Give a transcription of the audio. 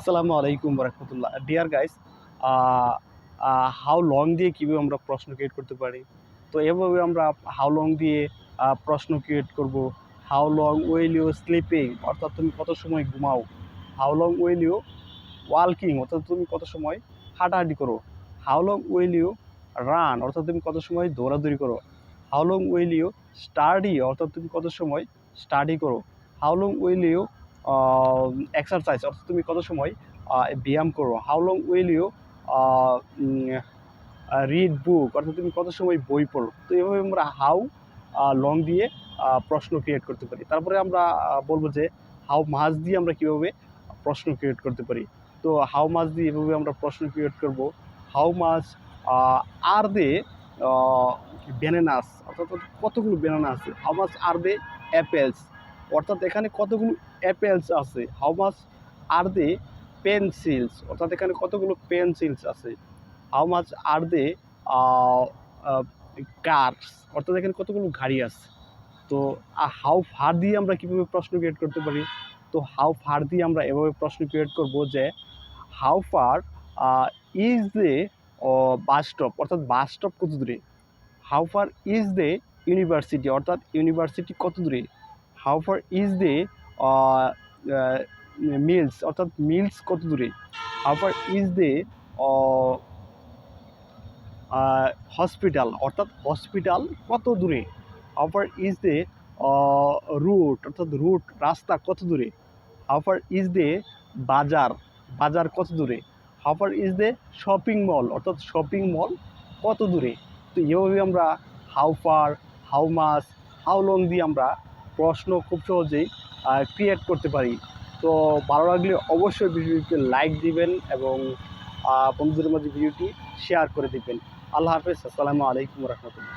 আসসালামু আলাইকুম রাহমাতুল্লাহ। ডিয়ার গাইস, হাউ লং দিয়ে কীভাবে আমরা প্রশ্ন ক্রিয়েট করতে পারি? তো এভাবে আমরা হাউ লং দিয়ে প্রশ্ন ক্রিয়েট করব। How long will you sleeping, অর্থাৎ তুমি কত সময় ঘুমাও। হাউ লং উইল ইউ ওয়ালকিং, অর্থাৎ তুমি কত সময় হাঁটাহাঁটি করো। How long will you run, অর্থাৎ তুমি কত সময় দৌড়াদৌড়ি করো। How long will you study, অর্থাৎ তুমি কত সময় স্টাডি করো। How long will you exercise, অর্থাৎ তুমি কত সময় ব্যায়াম করো। How long will you read book, অর্থাৎ তুমি কত সময় বই পড়ো। তো এভাবে আমরা হাউ লং দিয়ে প্রশ্ন ক্রিয়েট করতে পারি। তারপরে আমরা বলবো যে হাউ মাচ দিয়ে আমরা কীভাবে প্রশ্ন ক্রিয়েট করতে পারি। তো হাউ মাচ দিয়ে এভাবে আমরা প্রশ্ন ক্রিয়েট করব। How much are the bananas, অর্থাৎ কতগুলো ব্যানানা আছে। How much are the apples, অর্থাৎ এখানে কতগুলো অ্যাপেলস আছে। How much are the pencils, অর্থাৎ এখানে কতগুলো পেন্সিলস আছে। How much are the cars, অর্থাৎ এখানে কতগুলো গাড়ি আছে। তো হাউ ফার দিয়ে আমরা কীভাবে প্রশ্ন ক্রিয়েট করতে পারি। তো হাউ ফার দিয়ে আমরা এভাবে প্রশ্ন ক্রিয়েট করব যে how far is the bus stop, অর্থাৎ বাস স্টপ কত দূরে। How far is the university, অর্থাৎ ইউনিভার্সিটি কত দূরে। How far is the mills, অর্থাৎ মিলস কত দূরে। How far is the hospital, অর্থাৎ হসপিটাল কত দূরে। How far is the route, অর্থাৎ রুট রাস্তা কত দূরে। হাউ ফার ইজ দে বাজার, বাজার কত দূরে। How far is the shopping mall, অর্থাৎ শপিং মল কত দূরে। তো এভাবে আমরা how far, how much, how long দিয়ে আমরা প্রশ্ন খুব সহজেই ক্রিয়েট করতে পারি। তো ভালো লাগলে অবশ্যই ভিডিওটিতে লাইক দিবেন এবং বন্ধুদের মাঝে ভিডিওটি শেয়ার করে দিবেন। আল্লাহ হাফেজ। আসসালামু আলাইকুম রহমতুল্লাহ।